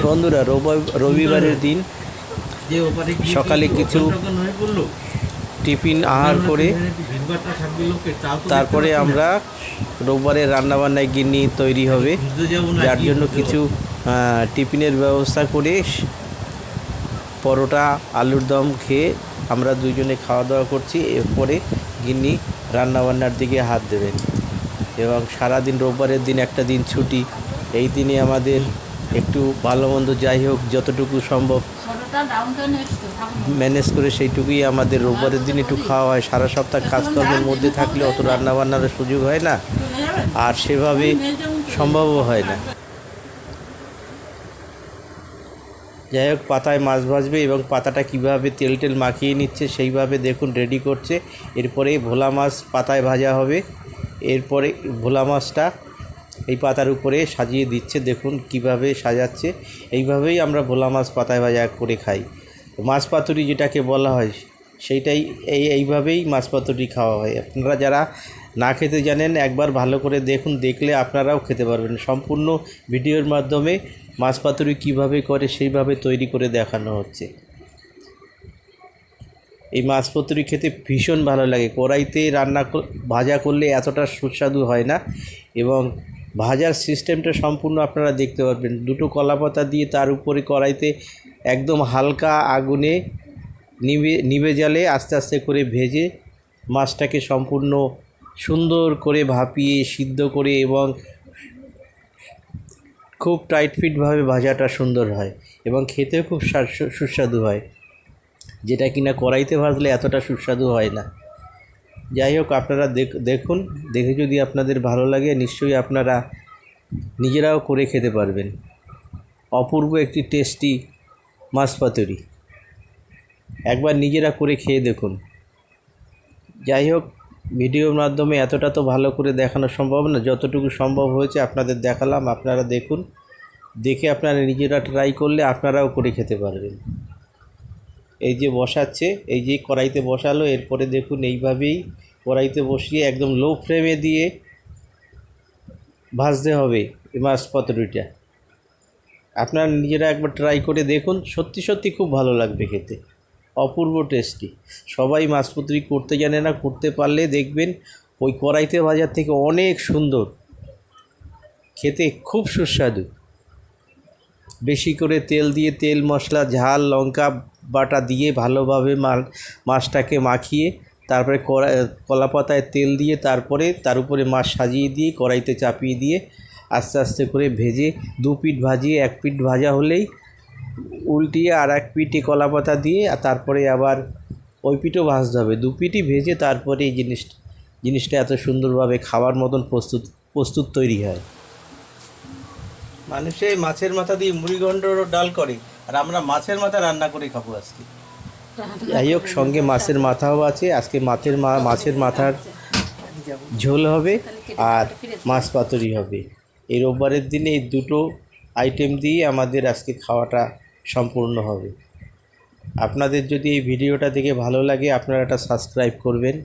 বন্ধুরা, রবিবারের দিন সকালে কিছু টিফিন আহার করে তারপরে আমরা রোববারের রান্নাবান্নায় গিন্নি তৈরি হবে, যার জন্য কিছু টিফিনের ব্যবস্থা করে পরোটা আলুর দম খেয়ে আমরা দুজনে খাওয়া দাওয়া করছি। এরপরে গিন্নি রান্নাবান্নার দিকে হাত দেবেন এবং সারাদিন রোববারের দিন একটা দিন ছুটি, এই দিনে আমাদের একটু ভালো মন্দ যাই হোক যতটুকু সম্ভব ম্যানেজ করে সেইটুকুই আমাদের রোববারের দিন একটু খাওয়া হয়। সারা সপ্তাহ কাজকর্মের মধ্যে থাকলে অত রান্নাবান্নার সুযোগ হয় না, আর সেভাবে সম্ভবও হয় না। যাই হোক, পাতায় মাছ ভাজবে এবং পাতাটা কিভাবে তেল টেল মাখিয়ে নিচ্ছে সেইভাবে দেখুন রেডি করছে। এরপরে ভোলা মাছ পাতায় ভাজা হবে, এরপরে ভোলা মাছটা এই পাতার উপরে সাজিয়ে দিচ্ছে, দেখুন কিভাবে সাজাচ্ছে। এইভাবেই আমরা ভোলা মাছ পাতায় ভাজা করে খাই। মাছ পাতুরি যেটাকে বলা হয় সেইটাই এইভাবেই মাছ পাতুরি খাওয়া হয়। আপনারা যারা না খেতে জানেন একবার ভালো করে দেখুন, দেখলে আপনারাও খেতে পারবেন। সম্পূর্ণ ভিডিওর মাধ্যমে মাছ পাতুরি কীভাবে করে সেইভাবে তৈরি করে দেখানো হচ্ছে। এই মাছ পাতুরি খেতে ভীষণ ভালো লাগে। কড়াইতে ভাজা করলে এতটা সুস্বাদু হয় না, এবং ভাজার সিস্টেমটা সম্পূর্ণ আপনারা দেখতে পারবেন। দুটো কলাপাতা দিয়ে তার উপরে কড়াইতে একদম হালকা আগুনে নিভে জালে আস্তে আস্তে করে ভেজে মাছটাকে সম্পূর্ণ সুন্দর করে ভাপিয়ে সিদ্ধ করে এবং খুব টাইট ফিটভাবে ভাজাটা সুন্দর হয় এবং খেতেও খুব সুস্বাদু হয়, যেটা কিনা কড়াইতে ভাজলে এতটা সুস্বাদু হয় না। যাই হোক, আপনারা দেখুন, দেখে যদি আপনাদের ভালো লাগে নিশ্চয়ই আপনারা নিজেরাও করে খেতে পারবেন। অপূর্ব একটি টেস্টি মাছ পাতুরি, একবার নিজেরা করে খেয়ে দেখুন। যাই হোক, ভিডিওর মাধ্যমে এতটা তো ভালো করে দেখানো সম্ভব না, যতটুকু সম্ভব হয়েছে আপনাদের দেখালাম। আপনারা দেখুন, দেখে আপনারা নিজেরা ট্রাই করলে আপনারাও করে খেতে পারবেন। এই যে বসাচ্ছে, এই যে কড়াইতে বসালো, এরপরে দেখুন এইভাবেই কড়াইতে বসিয়ে একদম লো ফ্লেমে দিয়ে ভাজতে হবে এই মাছ পাতুরিটা। আপনারা নিজেরা একবার ট্রাই করে দেখুন, সত্যি সত্যি খুব ভালো লাগবে খেতে, অপূর্ব টেস্টি। সবাই মাছ পাতুরি করতে জানে না, করতে পারলে দেখবেন ওই কড়াইতে ভাজার থেকে অনেক সুন্দর খেতে, খুব সুস্বাদু। বেশি করে তেল দিয়ে তেল মশলা ঝাল লঙ্কা বাটা দিয়ে ভালোভাবে মাছটাকে মাখিয়ে তারপরে কলাপাতায় তেল দিয়ে তারপরে তার উপরে মাছ সাজিয়ে দিয়ে কড়াইতে চাপিয়ে দিয়ে আস্তে আস্তে করে ভেজে দু পিঠ ভাজিয়ে এক পিঠ ভাজা হলেই উল্টিয়ে আর এক পিঠে কলাপাতা দিয়ে তারপরে আবার ওই পিঠও ভাজতে হবে। দু পিঠই ভেজে তারপরে এই জিনিসটা এত সুন্দরভাবে খাওয়ার মতন প্রস্তুত তৈরি হয়। মানুষে মাছের মাথা দিয়ে মুড়িঘণ্টর ডাল করে, আর আমরা মাছের মাথা রান্না করে খাবো আজকে। যাই হোক, সঙ্গে মাছের মাথাও আছে। আজকে মাছের মাথার ঝোল হবে আর মাছ পাতুরি হবে। এই রোববারের দিনে এই দুটো আইটেম দিয়ে আমাদের আজকে খাওয়াটা সম্পূর্ণ হবে। আপনাদের যদি এই ভিডিওটা দেখে ভালো লাগে আপনারা একটা সাবস্ক্রাইব করবেন,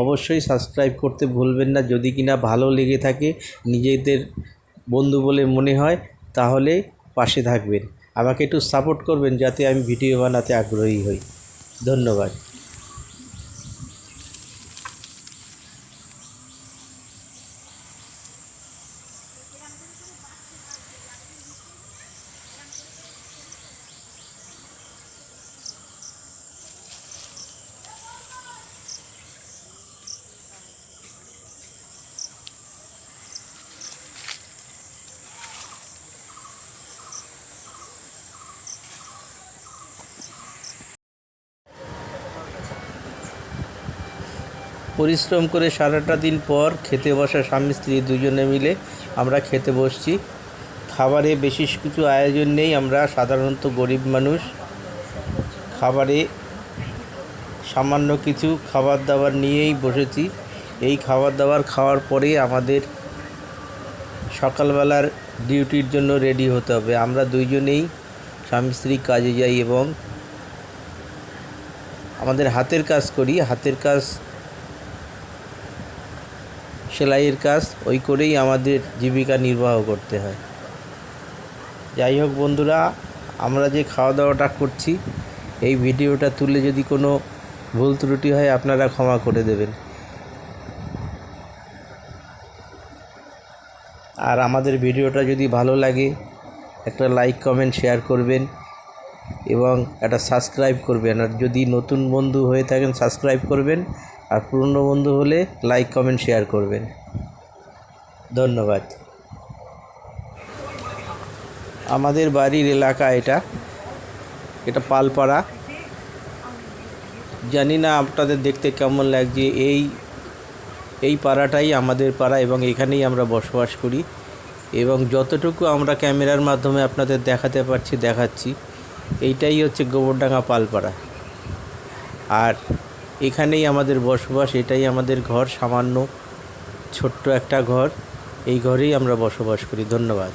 অবশ্যই সাবস্ক্রাইব করতে ভুলবেন না। যদি কিনা ভালো লেগে থাকে, নিজেদের বন্ধু বলে মনে হয়, তাহলে পাশে থাকবেন, আমাকে একটু সাপোর্ট করবেন যাতে আমি ভিডিও বানাতে আগ্রহী হই। ধন্যবাদ। পরিশ্রম করে সারাটা দিন পর খেতে বসা স্বামী স্ত্রী দুজনে মিলে আমরা খেতে বসছি। খাবারে বেশি কিছু আয়োজন নেই, আমরা সাধারণত গরিব মানুষ। খাবারে সামান্য কিছু খাবার দাবার নিয়েই বসেছি। এই খাবার দাবার খাওয়ার পরে আমাদের সকালবেলার ডিউটির জন্য রেডি হতে হবে। আমরা দুইজনেই স্বামী স্ত্রী কাজে যাই এবং আমাদের হাতের কাজ করি। হাতের কাজ সেলাইয়ের কাজ, ওই করেই আমাদের জীবিকা নির্বাহ করতে হয়। যাই হোক বন্ধুরা, আমরা যে খাওয়া দাওয়াটা করছি এই ভিডিওটা তুলে যদি কোনো ভুল ত্রুটি হয় আপনারা ক্ষমা করে দেবেন। আর আমাদের ভিডিওটা যদি ভালো লাগে একটা লাইক কমেন্ট শেয়ার করবেন এবং একটা সাবস্ক্রাইব করবেন। আর যদি নতুন বন্ধু হয়ে থাকেন সাবস্ক্রাইব করবেন, আর পুরনো বন্ধু হলে লাইক কমেন্ট শেয়ার করবেন। ধন্যবাদ। আমাদের বাড়ির এলাকা এটা পালপাড়া। জানি না আপনাদের দেখতে কেমন লাগছে। এই পাড়াটাই আমাদের পাড়া এবং এখানেই আমরা বসবাস করি এবং যতটুকু আমরা ক্যামেরার মাধ্যমে আপনাদের দেখাতে পারছি দেখাচ্ছি। এইটাই হচ্ছে গোবরডাঙ্গা পালপাড়া, আর এখানেই আমাদের বসবাস। এটাই আমাদের ঘর, সামান্য ছোট্ট একটা ঘর। এই ঘরেই আমরা বসবাস করি। ধন্যবাদ।